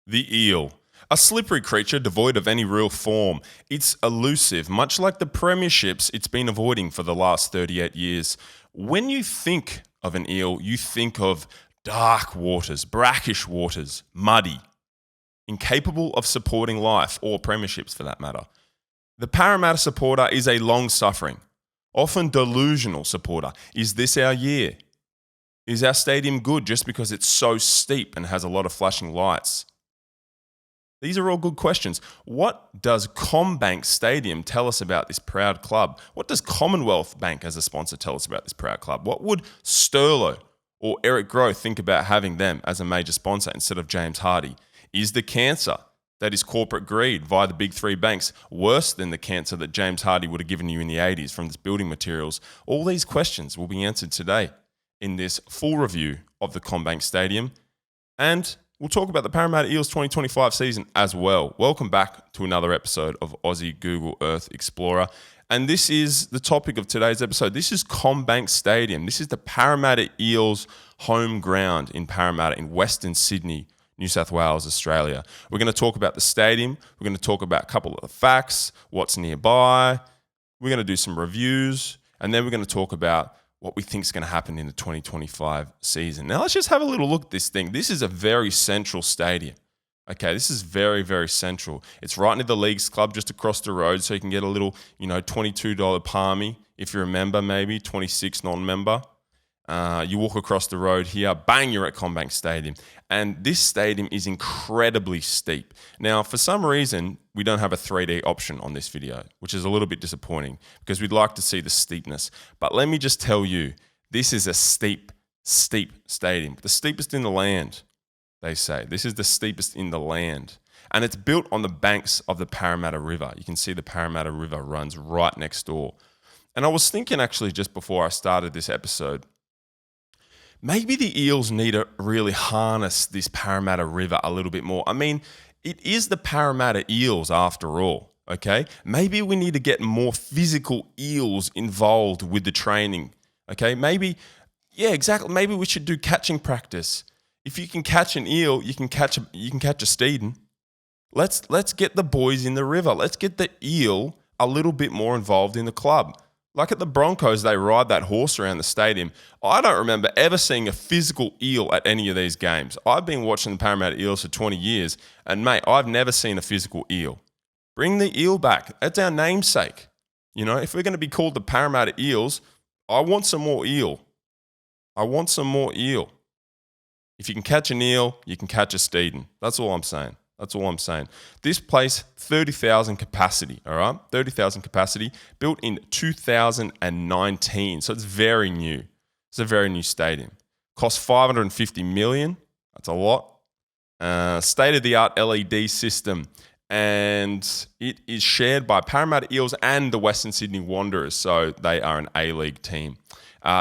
The eel. A slippery creature devoid of any real form. It's elusive, much like the premierships it's been avoiding for the last 38 years. When you think of an eel, you think of dark waters, brackish waters, muddy, incapable of supporting life, or premierships for that matter. The Parramatta supporter is a long-suffering, often delusional supporter. Is this our year? Is our stadium good just because it's so steep and has a lot of flashing lights? These are all good questions. What does CommBank Stadium tell us about this proud club? What does Commonwealth Bank as a sponsor tell us about this proud club? What would Sterlo or Eric Groh think about having them as a major sponsor instead of James Hardy? Is the cancer that is corporate greed via the big three banks worse than the cancer that James Hardy would have given you in the 80s from this building materials? All these questions will be answered today in this full review of the CommBank Stadium, and we'll talk about the Parramatta Eels 2025 season as well. Welcome back to another episode of Aussie Google Earth Explorer. And this is the topic of today's episode. This is CommBank Stadium. This is the Parramatta Eels home ground in Parramatta in Western Sydney, New South Wales, Australia. We're going to talk about the stadium. We're going to talk about a couple of the facts, what's nearby. We're going to do some reviews. And then we're going to talk about what we think is going to happen in the 2025 season. Now, let's just have a little look at this thing. This is a very central stadium. Okay, this is very, very central. It's right near the Leagues Club, just across the road, so you can get a little, $22 palmy if you're a member, maybe, $26 non-member. You walk across the road here, bang, you're at CommBank Stadium. And this stadium is incredibly steep. Now, for some reason, we don't have a 3D option on this video, which is a little bit disappointing because we'd like to see the steepness. But let me just tell you, this is a steep stadium. The steepest in the land, they say. This is the steepest in the land. And it's built on the banks of the Parramatta River. You can see the Parramatta River runs right next door. And I was thinking actually just before I started this episode, maybe the Eels need to really harness this Parramatta River a little bit more. I mean, it is the Parramatta Eels after all, okay? Maybe we need to get more physical Eels involved with the training, okay? Maybe we should do catching practice. If you can catch an eel, you can catch a Steeden. Let's get the boys in the river. Let's get the eel a little bit more involved in the club. Like at the Broncos, they ride that horse around the stadium. I don't remember ever seeing a physical eel at any of these games. I've been watching the Parramatta Eels for 20 years, and mate, I've never seen a physical eel. Bring the eel back. That's our namesake. If we're going to be called the Parramatta Eels, I want some more eel. If you can catch an eel, you can catch a Steeden. That's all I'm saying. This place, 30,000 capacity, all right? 30,000 capacity, built in 2019. So it's very new. It's a very new stadium. Cost $550 million. That's a lot. State-of-the-art LED system. And it is shared by Parramatta Eels and the Western Sydney Wanderers. So they are an A-League team.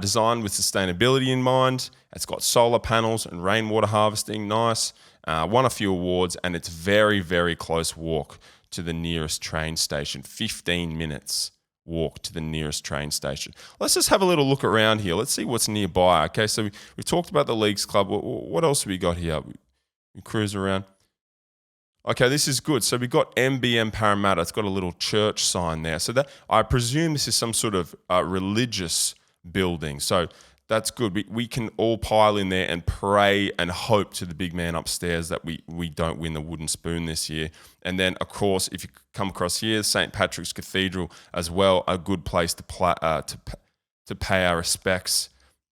Designed with sustainability in mind. It's got solar panels and rainwater harvesting. Nice. Won a few awards, and it's very, very close walk to the nearest train station. 15 minutes walk to the nearest train station. Let's just have a little look around here. Let's see what's nearby. Okay, so we've talked about the Leagues Club. What else have we got here? We cruise around. Okay, this is good. So we've got MBM Parramatta. It's got a little church sign there. So that I presume this is some sort of religious building. So that's good. We can all pile in there and pray and hope to the big man upstairs that we don't win the wooden spoon this year. And then, of course, if you come across here, St. Patrick's Cathedral as well, a good place to pay our respects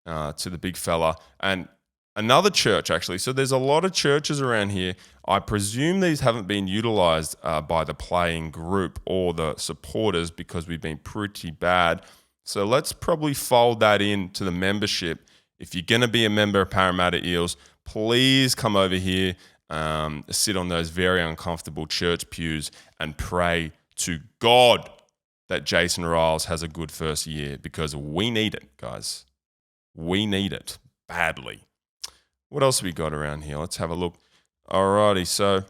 to the big fella. And another church, actually. So there's a lot of churches around here. I presume these haven't been utilised by the playing group or the supporters because we've been pretty bad. So let's probably fold that into the membership. If you're going to be a member of Parramatta Eels, please come over here, sit on those very uncomfortable church pews and pray to God that Jason Riles has a good first year because we need it, guys. We need it badly. What else have we got around here? Let's have a look. Alrighty, so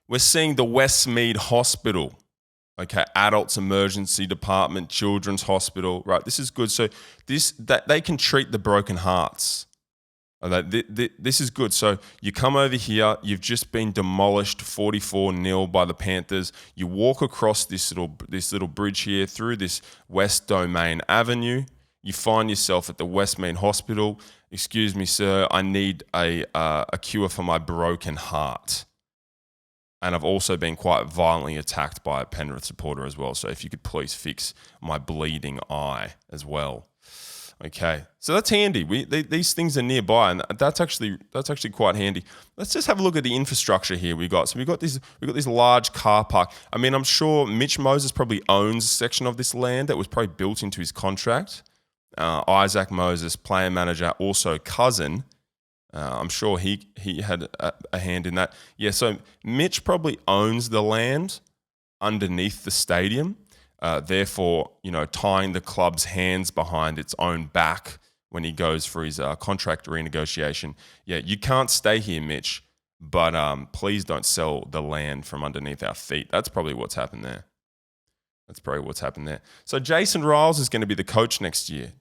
we're seeing the Westmead Hospital. Okay, adults emergency department, children's hospital, right? This is good. So that they can treat the broken hearts. This is good. So you come over here, you've just been demolished 44-0 by the Panthers. You walk across this little bridge here through this West Domain Avenue. You find yourself at the Westmead Hospital. Excuse me, sir, I need a cure for my broken heart. And I've also been quite violently attacked by a Penrith supporter as well. So if you could please fix my bleeding eye as well. Okay, so that's handy. These things are nearby, and that's actually quite handy. Let's just have a look at the infrastructure here we got. So we got this large car park. I mean, I'm sure Mitch Moses probably owns a section of this land that was probably built into his contract. Isaac Moses, player manager, also cousin. I'm sure he had a hand in that. Yeah, so Mitch probably owns the land underneath the stadium. Therefore, tying the club's hands behind its own back when he goes for his contract renegotiation. Yeah, you can't stay here, Mitch, but please don't sell the land from underneath our feet. That's probably what's happened there. So Jason Riles is going to be the coach next year.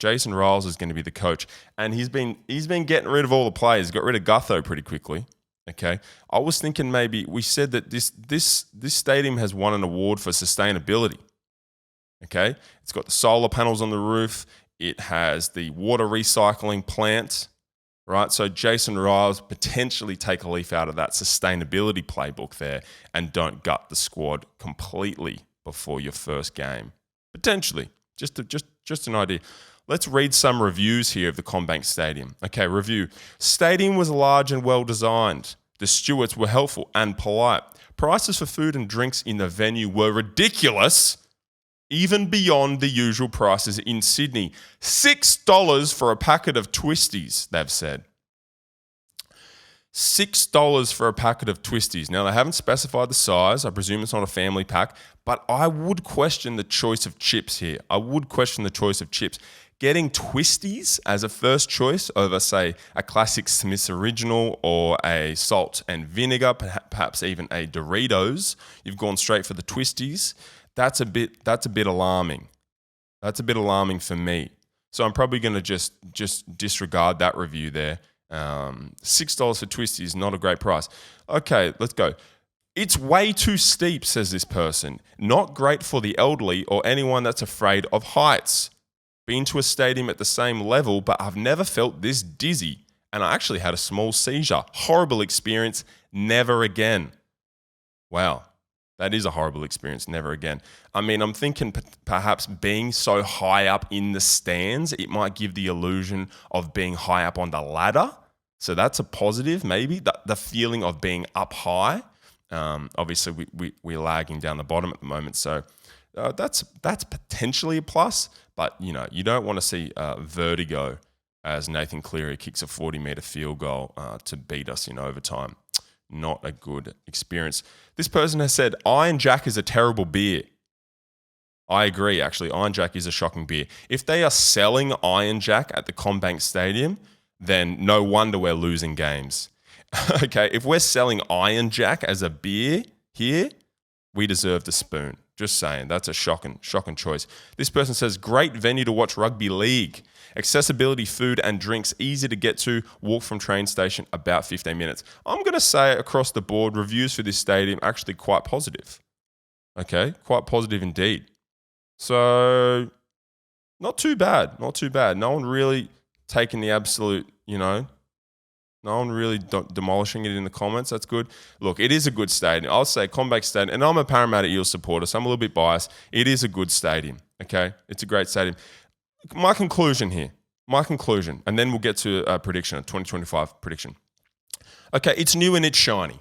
And he's been getting rid of all the players. Got rid of Gutho pretty quickly. Okay, I was thinking maybe we said that this stadium has won an award for sustainability. Okay, it's got the solar panels on the roof. It has the water recycling plant, right? So Jason Riles potentially take a leaf out of that sustainability playbook there and don't gut the squad completely before your first game. Potentially, just an idea. Let's read some reviews here of the CommBank Stadium. Okay, review. Stadium was large and well designed. The stewards were helpful and polite. Prices for food and drinks in the venue were ridiculous, even beyond the usual prices in Sydney. $6 for a packet of twisties, they've said. $6 for a packet of twisties. Now, they haven't specified the size. I presume it's not a family pack, but I would question the choice of chips here. Getting twisties as a first choice over, say, a classic Smith's Original or a salt and vinegar, perhaps even a Doritos. You've gone straight for the twisties. That's a bit alarming. That's a bit alarming for me. So I'm probably going to just disregard that review there. $6 for twisties is not a great price. Okay, let's go. It's way too steep, says this person. Not great for the elderly or anyone that's afraid of heights. Been to a stadium at the same level, but I've never felt this dizzy. And I actually had a small seizure. Horrible experience. Never again. Wow. That is a horrible experience. Never again. I mean, I'm thinking perhaps being so high up in the stands, it might give the illusion of being high up on the ladder. So that's a positive, maybe, the feeling of being up high. Obviously, we're lagging down the bottom at the moment. So that's potentially a plus. But, you don't want to see vertigo as Nathan Cleary kicks a 40-metre field goal to beat us in overtime. Not a good experience. This person has said, Iron Jack is a terrible beer. I agree, actually. Iron Jack is a shocking beer. If they are selling Iron Jack at the CommBank Stadium, then no wonder we're losing games. Okay, if we're selling Iron Jack as a beer here, we deserve the spoon. Just saying, that's a shocking choice. This person says, great venue to watch rugby league. Accessibility, food and drinks, easy to get to, walk from train station, about 15 minutes. I'm going to say across the board, reviews for this stadium actually quite positive. Okay, quite positive indeed. So, not too bad. No one really taking the absolute, no one really demolishing it in the comments. That's good. Look, it is a good stadium. I'll say CommBank Stadium, and I'm a Parramatta Eels supporter, so I'm a little bit biased. It is a good stadium, okay? It's a great stadium. My conclusion, and then we'll get to a prediction, a 2025 prediction. Okay, it's new and it's shiny,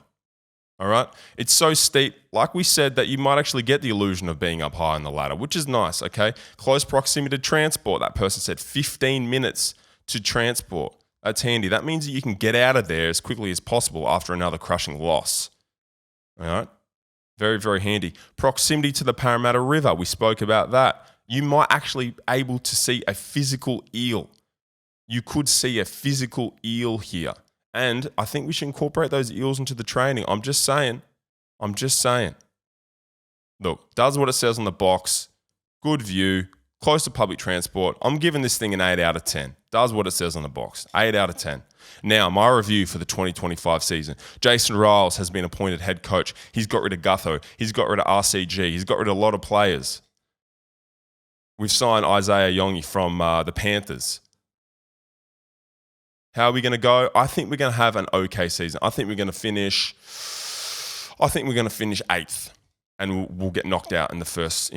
all right? It's so steep, like we said, that you might actually get the illusion of being up high on the ladder, which is nice, okay? Close proximity to transport. That person said 15 minutes to transport. That's handy. That means that you can get out of there as quickly as possible after another crushing loss. All right? Very, very handy. Proximity to the Parramatta River. We spoke about that. You might actually be able to see a physical eel. You could see a physical eel here. And I think we should incorporate those eels into the training. I'm just saying. Look, does what it says on the box. Good view, close to public transport. I'm giving this thing an 8 out of 10. Does what it says on the box. 8 out of 10. Now, my review for the 2025 season. Jason Riles has been appointed head coach. He's got rid of Gutho. He's got rid of RCG. He's got rid of a lot of players. We've signed Isaiah Yongi from the Panthers. How are we going to go? I think we're going to have an okay season. I think we're going to finish 8th. And we'll get knocked out in the first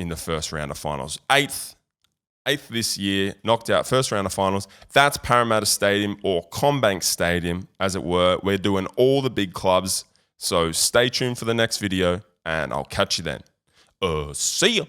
round of finals. Eighth this year, knocked out first round of finals. That's Parramatta Stadium, or CommBank Stadium, as it were. We're doing all the big clubs. So stay tuned for the next video, and I'll catch you then. See ya.